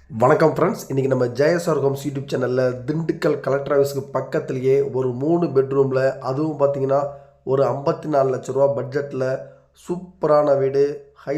வணக்கம் ஃப்ரெண்ட்ஸ். இன்றைக்கி நம்ம ஜெயசார் ஹோம்ஸ் யூடியூப் சேனலில் திண்டுக்கல் கலெக்டர் ஆஃபீஸுக்கு பக்கத்துலேயே ஒரு 3 பெட்ரூமில், அதுவும் பார்த்திங்கன்னா ஒரு 54 லட்ச ரூபா பட்ஜெட்டில் சூப்பரான வீடு, ஹை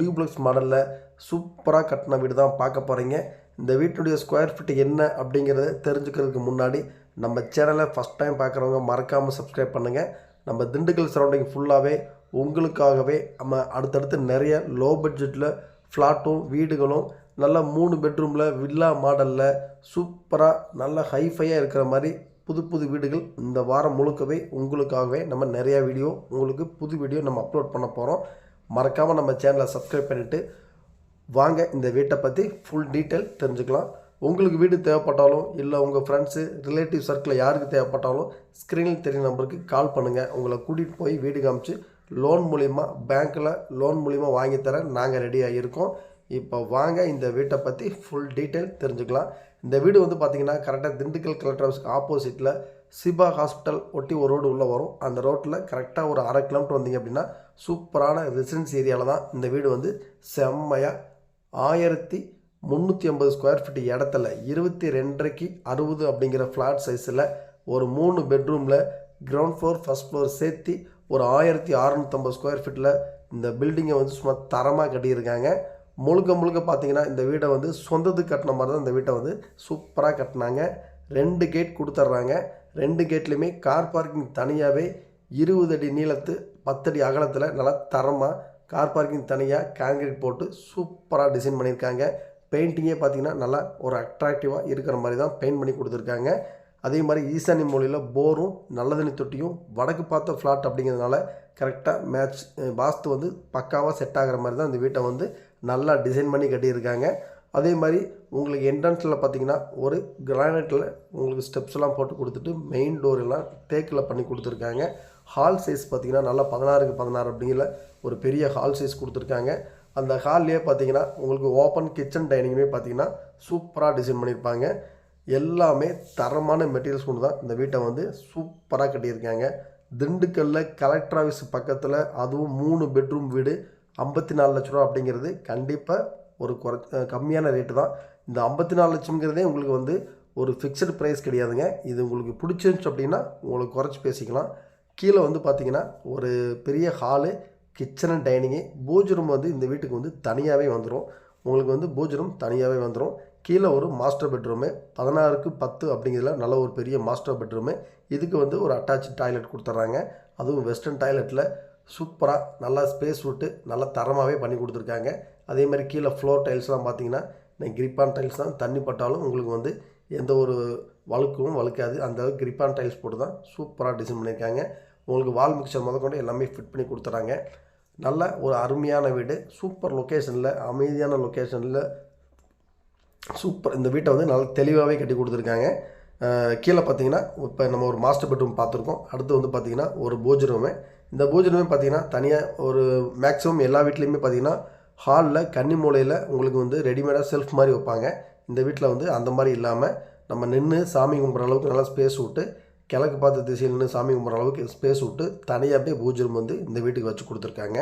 டியூப்ளெக்ஸ் மாடலில் சூப்பராக கட்டின வீடு தான் பார்க்க போகிறீங்க. இந்த வீட்டுடைய ஸ்கொயர் ஃபீட் என்ன அப்படிங்கிறத தெரிஞ்சுக்கிறதுக்கு முன்னாடி நம்ம சேனலை ஃபஸ்ட் டைம் பார்க்குறவங்க மறக்காமல் சப்ஸ்கிரைப் பண்ணுங்கள். நம்ம திண்டுக்கல் சரௌண்டிங் ஃபுல்லாகவே உங்களுக்காகவே நம்ம அடுத்தடுத்து நிறைய லோ பட்ஜெட்டில் ஃப்ளாட்டும் வீடுகளும் நல்ல 3 பெட்ரூமில் வில்லா மாடலில் சூப்பராக நல்ல ஹைஃபையாக இருக்கிற மாதிரி புது புது வீடுகள் இந்த வாரம் முழுக்கவே உங்களுக்காகவே நம்ம நிறையா வீடியோ புது வீடியோ நம்ம அப்லோட் பண்ண போகிறோம். மறக்காமல் நம்ம சேனலை சப்ஸ்கிரைப் பண்ணிவிட்டு வாங்க இந்த வீட்டை பற்றி ஃபுல் டீட்டெயில் தெரிஞ்சுக்கலாம். உங்களுக்கு வீடு தேவைப்பட்டாலும் இல்லை உங்கள் ஃப்ரெண்ட்ஸு ரிலேட்டிவ் சர்க்கிளில் யாருக்கு தேவைப்பட்டாலும் ஸ்க்ரீனில் தெரியும் நம்பருக்கு கால் பண்ணுங்கள். உங்களை கூட்டிகிட்டு போய் வீடு காமிச்சு லோன் மூலிமா பேங்க்கில் லோன் மூலிமா வாங்கித்தர நாங்கள் ரெடியாக இருக்கோம். இப்போ வாங்க இந்த வீட்டை பற்றி ஃபுல் டீட்டெயில் தெரிஞ்சுக்கலாம். இந்த வீடு வந்து பார்த்திங்கன்னா கரெக்டாக திண்டுக்கல் கலெக்டர் ஆஃபீஸ்க்கு ஆப்போசிட்டில் சிபா ஹாஸ்பிட்டல் ஒட்டி ஒரு ரோடு உள்ளே வரும். அந்த ரோட்டில் கரெக்டாக ஒரு 1/2 கிலோமீட்டர் வந்தீங்க அப்படின்னா சூப்பரான ரெசிடென்ஸ் ஏரியாவில் தான் இந்த வீடு வந்து செம்மையாக 1350 ஸ்கொயர் ஃபீட் இடத்துல 22.5 60 அப்படிங்கிற ஃப்ளாட் சைஸில் ஒரு 3 பெட்ரூமில் கிரவுண்ட் ஃப்ளோர் ஃபஸ்ட் ஃப்ளோர் சேர்த்து ஒரு 1650 ஸ்கொயர் ஃபீட்டில் இந்த பில்டிங்கை வந்து சும்மா தரமாக கட்டியிருக்காங்க. முழுக்க பார்த்தீங்கன்னா இந்த வீடை வந்து சொந்தத்துக்கு கட்டின மாதிரி தான் இந்த வீட்டை வந்து சூப்பராக கட்டினாங்க. 2 கேட் கொடுத்துட்றாங்க. 2 கேட்லேயுமே கார் பார்க்கிங் தனியாகவே 20 அடி நீளத்து 10 அடி அகலத்தில் நல்லா தரமாக கார் பார்க்கிங் தனியாக காங்கிரீட் போட்டு சூப்பராக டிசைன் பண்ணியிருக்காங்க. பெயிண்டிங்கே பார்த்திங்கன்னா நல்லா ஒரு அட்ராக்டிவாக இருக்கிற மாதிரி தான் பெயிண்ட் பண்ணி கொடுத்துருக்காங்க. அதே மாதிரி ஈசானி மூலையில் போரும் நல்ல தண்ணி தொட்டியும் வடக்கு பார்த்த ஃப்ளாட் அப்படிங்கிறதுனால கரெக்டாக மேட்ச் வாஸ்து வந்து பக்காவாக செட் ஆகிற மாதிரி தான் இந்த வீட்டை வந்து நல்லா டிசைன் பண்ணி கட்டியிருக்காங்க. அதே மாதிரி உங்களுக்கு என்ட்ரன்ஸில் பார்த்திங்கன்னா ஒரு கிரானைட்டில் உங்களுக்கு ஸ்டெப்ஸ்லாம் போட்டு கொடுத்துட்டு மெயின் டோர் எல்லாம் தேக்கில் பண்ணி கொடுத்துருக்காங்க. ஹால் சைஸ் பார்த்திங்கன்னா நல்லா 16க்கு 16 அப்படிங்கிற ஒரு பெரிய ஹால் சைஸ் கொடுத்துருக்காங்க. அந்த ஹால்லேயே பார்த்திங்கன்னா உங்களுக்கு ஓப்பன் கிச்சன் டைனிங்குமே பார்த்திங்கன்னா சூப்பராக டிசைன் பண்ணியிருப்பாங்க. எல்லாமே தரமான மெட்டீரியல்ஸ் கொண்டு தான் இந்த வீட்டை வந்து சூப்பராக கட்டியிருக்காங்க. திண்டுக்கல்லில் கலெக்டர் ஆஃபீஸ் பக்கத்தில், அதுவும் 3 பெட்ரூம் வீடு 54 லட்ச ரூபா அப்படிங்கிறது கண்டிப்பாக ஒரு கம்மியான ரேட்டு தான். இந்த 54 லட்சம்ங்கிறதே உங்களுக்கு வந்து ஒரு ஃபிக்ஸடு ப்ரைஸ் கிடையாதுங்க. இது உங்களுக்கு பிடிச்சிருந்துச்சு அப்படின்னா உங்களுக்கு குறைச்சி பேசிக்கலாம். கீழே வந்து பார்த்திங்கன்னா ஒரு பெரிய hall, kitchen and dining, Bhuj room வந்து இந்த வீட்டுக்கு வந்து தனியாகவே வந்துடும். உங்களுக்கு வந்து பூஜ் ரூம் தனியாகவே வந்துடும். கீழே ஒரு மாஸ்டர் பெட்ரூமு 16க்கு 10 அப்படிங்கிறதுல நல்ல ஒரு பெரிய மாஸ்டர் பெட்ரூமு. இதுக்கு வந்து ஒரு அட்டாச் டாய்லெட் கொடுத்துட்றாங்க. அதுவும் வெஸ்டர்ன் டாய்லெட்டில் சூப்பராக நல்லா ஸ்பேஸ் விட்டு நல்லா தரமாகவே பண்ணி கொடுத்துருக்காங்க. அதே மாதிரி கீழே ஃப்ளோர் டைல்ஸ்லாம் பார்த்திங்கன்னா கிரிப்பான் டைல்ஸ் தான். தண்ணி பட்டாலும் உங்களுக்கு வந்து எந்த ஒரு வழுக்கவும் வழுக்காது. அந்த அளவுக்கு கிரிப்பான் டைல்ஸ் போட்டு தான் சூப்பராக டிசைன் பண்ணியிருக்காங்க. உங்களுக்கு வால் மிக்சர் முதற்கொண்டு எல்லாமே ஃபிட் பண்ணி கொடுத்துறாங்க. நல்ல ஒரு அருமையான வீடு, சூப்பர் லொக்கேஷனில், அமைதியான லொக்கேஷனில் சூப்பர். இந்த வீட்டை வந்து நல்லா தெளிவாகவே கட்டி கொடுத்துருக்காங்க. கீழே பார்த்தீங்கன்னா இப்போ நம்ம ஒரு மாஸ்டர் பெட்ரூம் பார்த்துருக்கோம். அடுத்து வந்து பார்த்திங்கன்னா ஒரு பூஜ் ரூமு. இந்த பூஜ் ரூமே பார்த்திங்கன்னா தனியாக ஒரு மேக்ஸிமம் எல்லா வீட்லேயுமே பார்த்திங்கன்னா ஹாலில் கன்னி மூலையில் உங்களுக்கு வந்து ரெடிமேடாக செல்ஃப் மாதிரி வைப்பாங்க. இந்த வீட்டில் வந்து அந்த மாதிரி இல்லாமல் நம்ம நின்று சாமி கும்பிட்ற அளவுக்கு நல்லா ஸ்பேஸ் விட்டு, கிழக்கு பார்த்த திசையில் நின்று சாமி கும்பிட்ற அளவுக்கு ஸ்பேஸ் விட்டு தனியாகவே பூஜ் ரூம் வந்து இந்த வீட்டுக்கு வச்சு கொடுத்துருக்காங்க.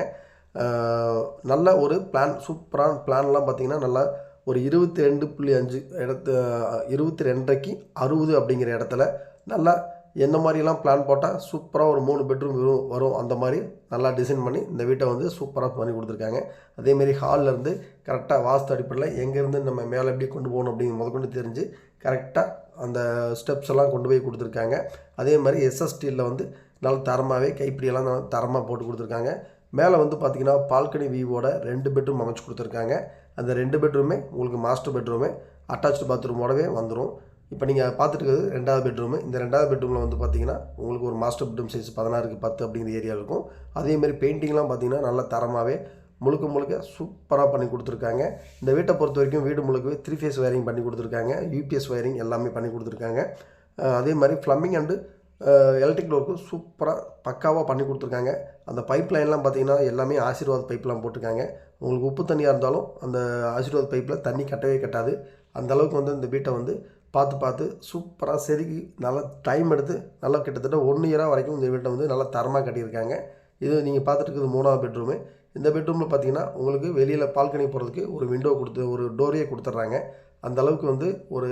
நல்ல ஒரு பிளான், சூப்பரான பிளான்லாம் பார்த்திங்கன்னா நல்லா ஒரு 22.5 இடத்து 22.5க்கு 60 அப்படிங்கிற இடத்துல நல்லா என்ன மாதிரிலாம் பிளான் போட்டால் சூப்பராக ஒரு 3 பெட்ரூம் வரும் அந்த மாதிரி நல்லா டிசைன் பண்ணி இந்த வீட்டை வந்து சூப்பராக பண்ணி கொடுத்துருக்காங்க. அதேமாரி ஹால்லேருந்து கரெக்டாக வாஸ்து அடிப்படையில் எங்கேருந்து நம்ம மேலே எப்படி கொண்டு போகணும் அப்படிங்கிற முதற்கொண்டு தெரிஞ்சு கரெக்டாக அந்த ஸ்டெப்ஸ் எல்லாம் கொண்டு போய் கொடுத்துருக்காங்க. அதே மாதிரி எஸ்எஸ்டியில் வந்து நல்ல தரமாகவே கைப்பிடியெல்லாம் நல்லா தரமாக போட்டு கொடுத்துருக்காங்க. மேலே வந்து பார்த்திங்கன்னா பால்கனி வியூவோட 2 பெட்ரூம் அமைச்சு கொடுத்துருக்காங்க. அந்த 2 பெட்ரூமே உங்களுக்கு மாஸ்டர் பெட்ரூமே அட்டாச்சு பாத்ரூமோடவே வந்துடும். இப்போ நீங்கள் பார்த்துட்டு இருக்கிறது 2வது பெட்ரூமு. இந்த 2வது பெட்ரூமில் வந்து பார்த்திங்கன்னா உங்களுக்கு ஒரு மாஸ்டர் பெட்ரூம் சைஸ் 16க்கு 10 அப்படிங்கிற ஏரியா இருக்கும். அதேமாதிரி பெயிண்டிங்லாம் பார்த்திங்கன்னா நல்ல தரமாகவே முழுக்க சூப்பராக பண்ணி கொடுத்துருக்காங்க. இந்த வீட்டை பொறுத்த வரைக்கும் வீடு முழுக்கவே 3 ஃபேஸ் வயரிங் பண்ணி கொடுத்துருக்காங்க. யூபிஎஸ் வயரிங் எல்லாமே பண்ணி கொடுத்துருக்காங்க. அதே மாதிரி ப்ளம்பிங் அண்டு எலக்ட்ரிக் ஒர்க்கு சூப்பராக பக்காவாக பண்ணி கொடுத்துருக்காங்க. அந்த பைப் லைன்லாம் பார்த்திங்கன்னா எல்லாமே ஆசீர்வாத் பைப்லாம் போட்டிருக்காங்க. உங்களுக்கு உப்பு தண்ணியாக இருந்தாலும் அந்த ஆசீர்வாத் பைப்பில் தண்ணி கட்டவே கட்டாது. அந்தளவுக்கு வந்து இந்த வீட்டை வந்து பார்த்து சூப்பராக செதுக்கி நல்லா டைம் எடுத்து நல்லா கிட்டத்தட்ட 1 இயராக வரைக்கும் இந்த வீட்டை வந்து நல்லா தரமாக கட்டியிருக்காங்க. இது நீங்கள் பார்த்துட்டு இருக்கிறது 3வது பெட்ரூமு. இந்த பெட்ரூமில் பார்த்தீங்கன்னா உங்களுக்கு வெளியில் பால்கனி போகிறதுக்கு ஒரு விண்டோ கொடுத்து ஒரு டோரையே கொடுத்துட்றாங்க. அந்த அளவுக்கு வந்து ஒரு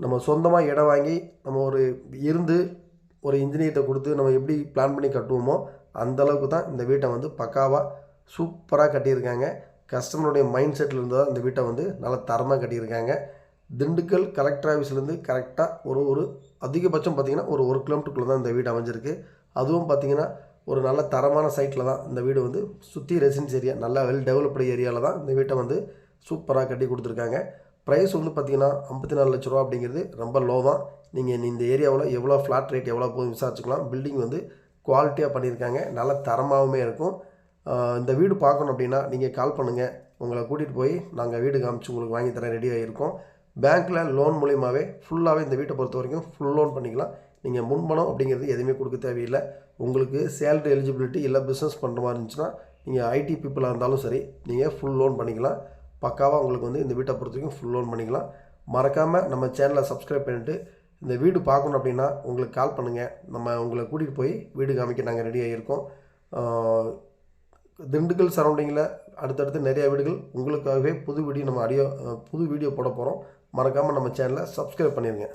நம்ம சொந்தமாக இடம் வாங்கி நம்ம ஒரு இருந்து ஒரு இன்ஜினியர்கிட்ட கொடுத்து நம்ம எப்படி பிளான் பண்ணி கட்டுவோமோ அந்த அளவுக்கு தான் இந்த வீட்டை வந்து பக்காவாக சூப்பராக கட்டியிருக்காங்க. கஸ்டமருடைய மைண்ட் செட்டில் இருந்து தான் இந்த வீட்டை வந்து நல்லா தரமாக கட்டியிருக்காங்க. திண்டுக்கல் கலெக்டர் ஆஃபீஸ்லேருந்து கரெக்டாக ஒரு அதிகபட்சம் பார்த்திங்கன்னா ஒரு கிலோமீட்டருக்குள்ளே தான் இந்த வீடு அமைஞ்சிருக்கு. அதுவும் பார்த்திங்கன்னா ஒரு நல்ல தரமான சைட்டில் தான் இந்த வீடு வந்து சுற்றி ரெசிடென்ஸ் ஏரியா நல்லா வெல் டெவலப்டு ஏரியாவில் தான் இந்த வீட்டை வந்து சூப்பராக கட்டி கொடுத்துருக்காங்க. ப்ரைஸ் வந்து பார்த்திங்கன்னா 54 லட்ச ரூபா அப்படிங்கிறது ரொம்ப லோ தான். நீங்கள் இந்த ஏரியாவில் எவ்வளோ ஃப்ளாட் ரேட் எவ்வளோ போகுது விசாரிச்சுக்கலாம். பில்டிங் வந்து குவாலிட்டியாக பண்ணியிருக்காங்க, நல்ல தரமாகவுமே இருக்கும். இந்த வீடு பார்க்கணும் அப்படின்னா நீங்கள் கால் பண்ணுங்கள், உங்களை கூட்டிகிட்டு போய் நாங்கள் வீடு காமிச்சு உங்களுக்கு வாங்கி தர ரெடியாக இருக்கோம். பேங்க்கில் லோன் மூலியமாகவே ஃபுல்லாகவே இந்த வீட்டை பொறுத்த வரைக்கும் ஃபுல் லோன் பண்ணிக்கலாம். நீங்கள் முன்பணம் அப்படிங்கிறது எதுவுமே கொடுக்க தேவையில்லை. உங்களுக்கு சேலரி எலிஜிபிலிட்டி இல்லை பிஸ்னஸ் பண்ணுற மாதிரி இருந்துச்சுன்னா நீங்கள் ஐடி பீப்புளாக இருந்தாலும் சரி நீங்கள் ஃபுல் லோன் பண்ணிக்கலாம். பக்காவாக உங்களுக்கு வந்து இந்த வீட்டை பொறுத்த வரைக்கும் ஃபுல் லோன் பண்ணிக்கலாம். மறக்காமல் நம்ம சேனலை சப்ஸ்கிரைப் பண்ணிவிட்டு இந்த வீடு பார்க்கணும் அப்படின்னா உங்களுக்கு கால் பண்ணுங்கள், நம்ம உங்களை கூட்டிகிட்டு போய் வீடு காமிக்க நாங்கள் ரெடியாக இருக்கோம். திண்டுக்கல் சரௌண்டிங்கில் அடுத்தடுத்து நிறையா வீடுகள் உங்களுக்காகவே புது வீடியோ போட போகிறோம். மறக்காமல் நம்ம சேனலை சப்ஸ்கிரைப் பண்ணிடுங்க.